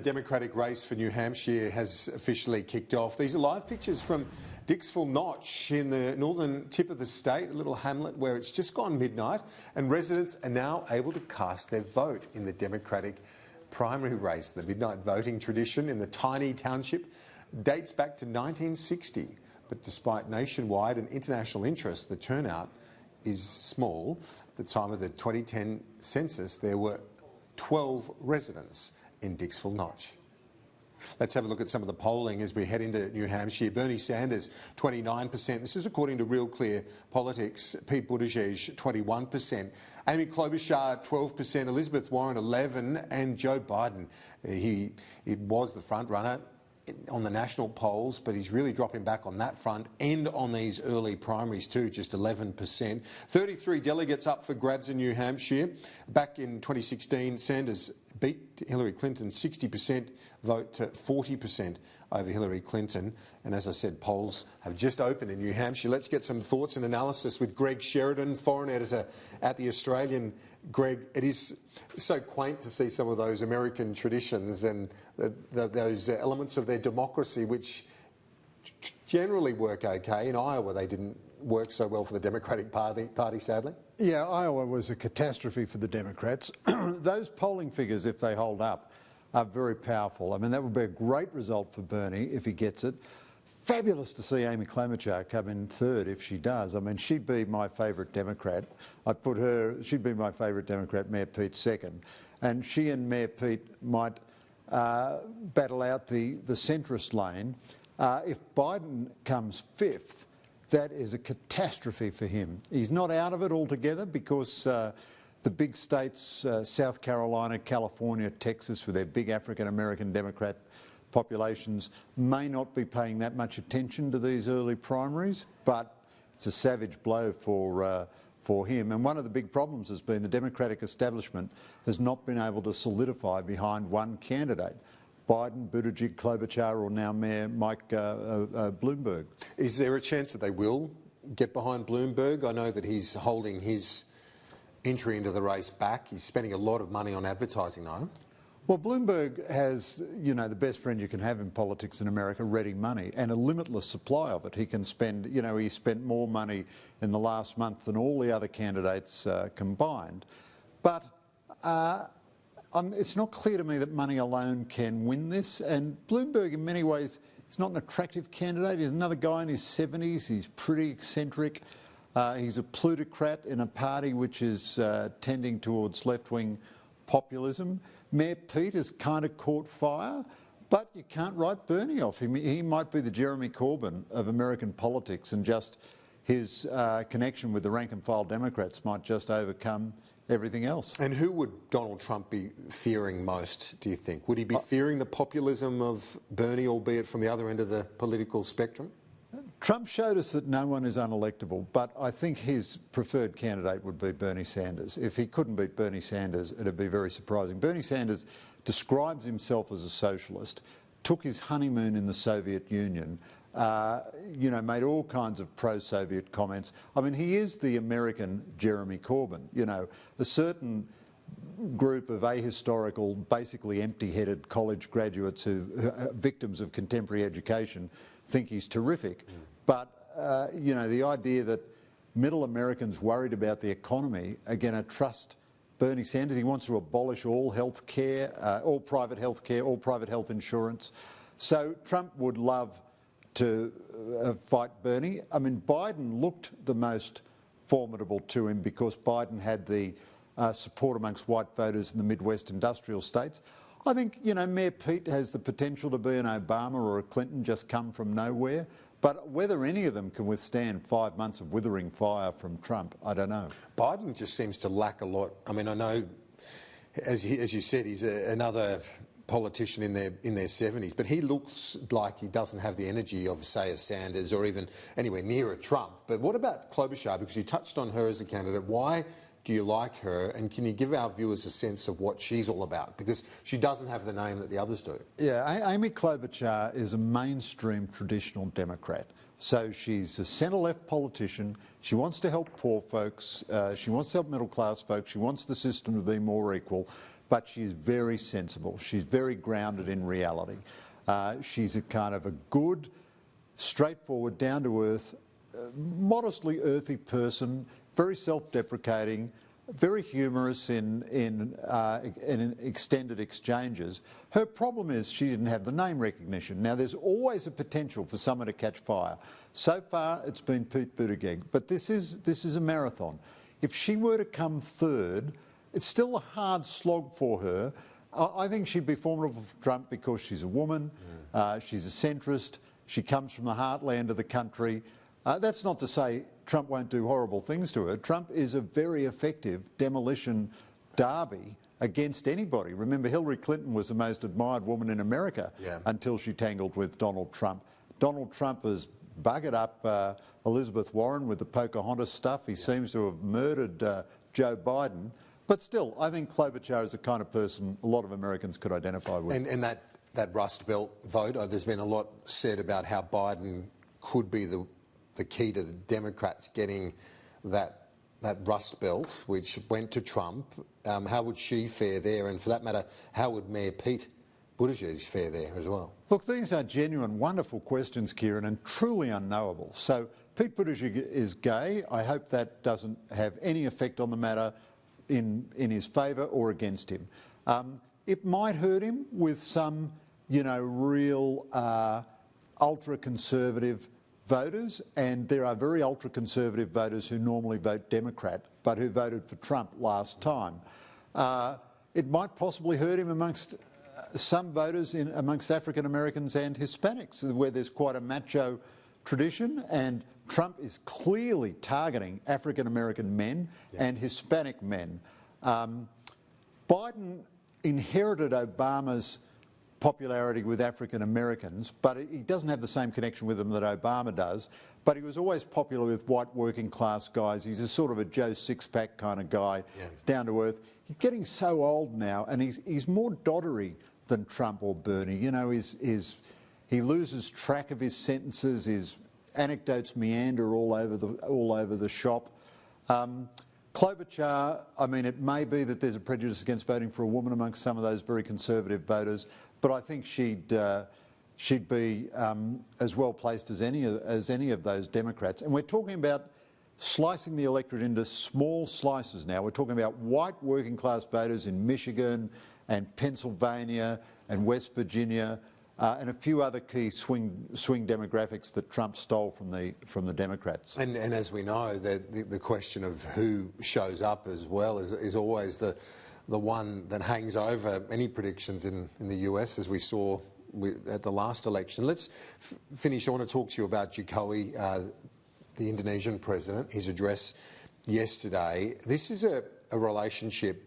The Democratic race for New Hampshire has officially kicked off. These are live pictures from Dixville Notch in the northern tip of the state, a little hamlet where it's just gone midnight, and residents are now able to cast their vote in the Democratic primary race. The midnight voting tradition in the tiny township dates back to 1960, but despite nationwide and international interest, the turnout is small. At the time of the 2010 census, there were 12 residents in Dixville Notch. Let's have a look at some of the polling as we head into New Hampshire. Bernie Sanders, 29%. This is according to Real Clear Politics. Pete Buttigieg, 21%. Amy Klobuchar, 12%. Elizabeth Warren, 11%. And Joe Biden, he was the front runner on the national polls, but he's really dropping back on that front and on these early primaries too, just 11%. 33 delegates up for grabs in New Hampshire. Back in 2016, Sanders beat Hillary Clinton 60% vote to 40% over Hillary Clinton. And as I said, polls have just opened in New Hampshire. Let's get some thoughts and analysis with Greg Sheridan, foreign editor at The Australian. Greg, it is so quaint to see some of those American traditions and those elements of their democracy which generally work okay. In Iowa, they didn't work so well for the Democratic Party, sadly. Yeah, Iowa was a catastrophe for the Democrats. Those polling figures, if they hold up, are very powerful. I mean, that would be a great result for Bernie if he gets it. Fabulous to see Amy Klobuchar come in third if she does. I mean, she'd be my favourite Democrat. She'd be my favourite Democrat, Mayor Pete second. And she and Mayor Pete might battle out the centrist lane. If Biden comes fifth, that is a catastrophe for him. He's not out of it altogether because the big states, South Carolina, California, Texas, with their big African-American Democrat populations, may not be paying that much attention to these early primaries, but it's a savage blow for him. And one of the big problems has been the Democratic establishment has not been able to solidify behind one candidate. Biden, Buttigieg, Klobuchar, or now Mayor Mike Bloomberg. Is there a chance that they will get behind Bloomberg? I know that he's holding his entry into the race back. He's spending a lot of money on advertising now. Well, Bloomberg has, the best friend you can have in politics in America, ready money, and a limitless supply of it. He can spend, he spent more money in the last month than all the other candidates combined. But it's not clear to me that money alone can win this. And Bloomberg, in many ways, is not an attractive candidate. He's another guy in his 70s. He's pretty eccentric. He's a plutocrat in a party which is tending towards left-wing populism. Mayor Pete has kind of caught fire, but you can't write Bernie off. He might be the Jeremy Corbyn of American politics, and just his connection with the rank-and-file Democrats might just overcome everything else. And who would Donald Trump be fearing most, do you think? Would he be fearing the populism of Bernie, albeit from the other end of the political spectrum? Trump showed us that no one is unelectable, but I think his preferred candidate would be Bernie Sanders. If he couldn't beat Bernie Sanders, it'd be very surprising. Bernie Sanders describes himself as a socialist, took his honeymoon in the Soviet Union, made all kinds of pro-Soviet comments. I mean, he is the American Jeremy Corbyn. A certain group of ahistorical, basically empty-headed college graduates who are victims of contemporary education think he's terrific. But, the idea that middle Americans worried about the economy are going to trust Bernie Sanders. He wants to abolish all health care, all private health care, all private health insurance. So Trump would love to fight Bernie. I mean, Biden looked the most formidable to him because Biden had the support amongst white voters in the Midwest industrial states. I think, Mayor Pete has the potential to be an Obama or a Clinton, just come from nowhere. But whether any of them can withstand 5 months of withering fire from Trump, I don't know. Biden just seems to lack a lot. I mean, I know, as you said, he's another politician in their 70s, but he looks like he doesn't have the energy of, say, a Sanders or even anywhere near a Trump. But what about Klobuchar? Because you touched on her as a candidate. Why do you like her, and can you give our viewers a sense of what she's all about? Because she doesn't have the name that the others do. Yeah, Amy Klobuchar is a mainstream traditional Democrat. So she's a centre-left politician. She wants to help poor folks. She wants to help middle-class folks. She wants the system to be more equal. but she's very sensible. She's very grounded in reality. She's a kind of a good, straightforward, down-to-earth, modestly earthy person, very self-deprecating, very humorous in extended exchanges. Her problem is she didn't have the name recognition. Now, there's always a potential for someone to catch fire. So far, it's been Pete Buttigieg, but this is a marathon. If she were to come third, it's still a hard slog for her. I think she'd be formidable for Trump because she's a woman, she's a centrist, she comes from the heartland of the country. That's not to say Trump won't do horrible things to her. Trump is a very effective demolition derby against anybody. Remember, Hillary Clinton was the most admired woman in America until she tangled with Donald Trump. Donald Trump has buggered up Elizabeth Warren with the Pocahontas stuff. He seems to have murdered Joe Biden. But still, I think Klobuchar is the kind of person a lot of Americans could identify with. And that Rust Belt vote, there's been a lot said about how Biden could be the key to the Democrats getting that Rust Belt, which went to Trump. How would she fare there? And for that matter, how would Mayor Pete Buttigieg fare there as well? Look, these are genuine, wonderful questions, Kieran, and truly unknowable. So Pete Buttigieg is gay. I hope that doesn't have any effect on the matter in his favour or against him. It might hurt him with some, real ultra-conservative voters, and there are very ultra-conservative voters who normally vote Democrat, but who voted for Trump last time. It might possibly hurt him amongst some voters amongst African Americans and Hispanics, where there's quite a macho tradition, and Trump is clearly targeting African American men and Hispanic men. Biden inherited Obama's popularity with African Americans, but he doesn't have the same connection with them that Obama does. But he was always popular with white working class guys. He's a sort of a Joe Sixpack kind of guy. He's down to earth. He's getting so old now, and he's more doddery than Trump or Bernie. He loses track of his sentences. His anecdotes meander all over the shop. Klobuchar, I mean, it may be that there's a prejudice against voting for a woman amongst some of those very conservative voters, but I think she'd be as well placed as any of those Democrats. And we're talking about slicing the electorate into small slices now. We're talking about white working class voters in Michigan and Pennsylvania and West Virginia, and a few other key swing demographics that Trump stole from the Democrats. And as we know, the question of who shows up as well is always the one that hangs over any predictions in the US, as we saw at the last election. Let's finish. I want to talk to you about Jokowi, the Indonesian president, his address yesterday. This is a relationship,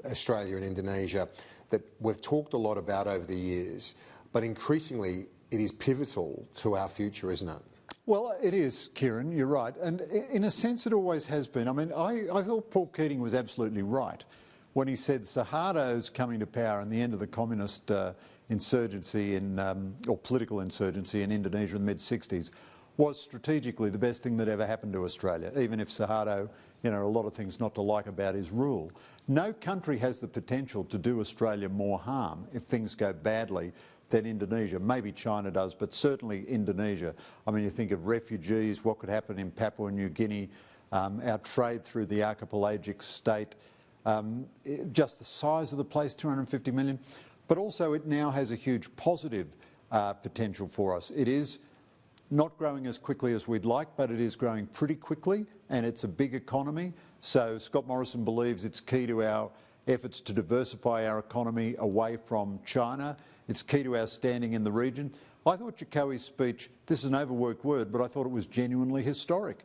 Australia and Indonesia, that we've talked a lot about over the years, but increasingly it is pivotal to our future, isn't it? Well, it is, Kieran, you're right. And in a sense it always has been. I mean, I thought Paul Keating was absolutely right when he said Suharto's coming to power and the end of the communist insurgency or political insurgency in Indonesia in the mid-60s was strategically the best thing that ever happened to Australia, even if Suharto, a lot of things not to like about his rule. No country has the potential to do Australia more harm if things go badly than Indonesia. Maybe China does, but certainly Indonesia. I mean, you think of refugees, what could happen in Papua New Guinea, our trade through the archipelagic state, just the size of the place, 250 million. But also it now has a huge positive potential for us. It is not growing as quickly as we'd like, but it is growing pretty quickly, and it's a big economy. So Scott Morrison believes it's key to our efforts to diversify our economy away from China. It's key to our standing in the region. I thought Jokowi's speech, this is an overworked word, but I thought it was genuinely historic.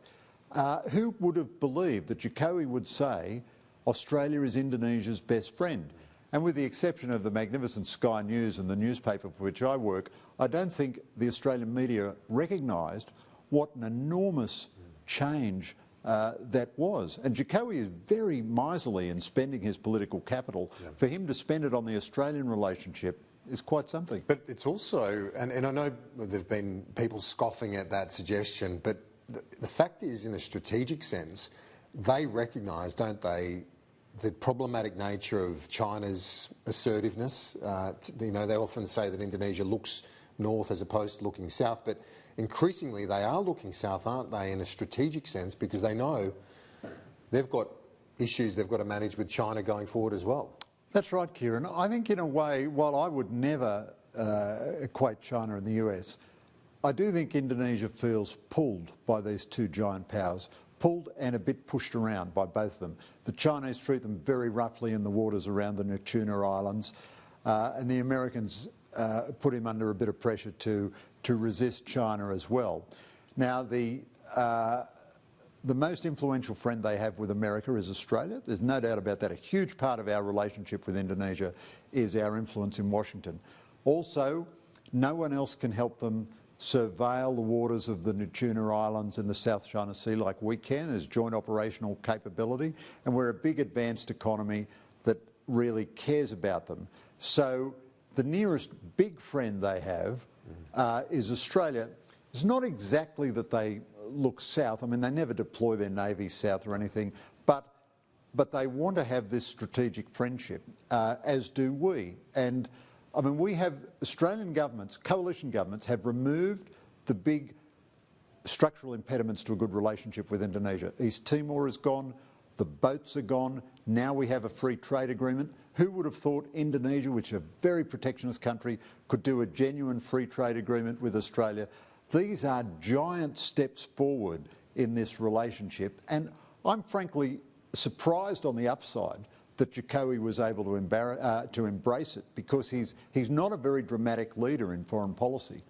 Who would have believed that Jokowi would say Australia is Indonesia's best friend? And with the exception of the magnificent Sky News and the newspaper for which I work, I don't think the Australian media recognised what an enormous change that was. And Jokowi is very miserly in spending his political capital. For him to spend it on the Australian relationship is quite something. But it's also, and I know there have been people scoffing at that suggestion, but the fact is, in a strategic sense, they recognise, don't they, the problematic nature of China's assertiveness. You know, they often say that Indonesia looks north as opposed to looking south, but increasingly they are looking south, aren't they, in a strategic sense, because they know they've got issues they've got to manage with China going forward as well. That's right, Kieran. I think in a way, while I would never equate China and the US, I do think Indonesia feels pulled by these two giant powers, pulled and a bit pushed around by both of them. The Chinese treat them very roughly in the waters around the Natuna Islands, and the Americans put him under a bit of pressure to resist China as well. Now, the most influential friend they have with America is Australia. There's no doubt about that. A huge part of our relationship with Indonesia is our influence in Washington. Also, no one else can help them surveil the waters of the Natuna Islands in the South China Sea like we can. There's joint operational capability, and we're a big advanced economy that really cares about them. So the nearest big friend they have is Australia. It's not exactly that they look south. I mean, they never deploy their navy south or anything, but they want to have this strategic friendship, as do we. And I mean, we have Australian governments, coalition governments, have removed the big structural impediments to a good relationship with Indonesia. East Timor is gone, the boats are gone, now we have a free trade agreement. Who would have thought Indonesia, which is a very protectionist country, could do a genuine free trade agreement with Australia? These are giant steps forward in this relationship, and I'm frankly surprised on the upside that Jokowi was able to embrace it, because he's not a very dramatic leader in foreign policy.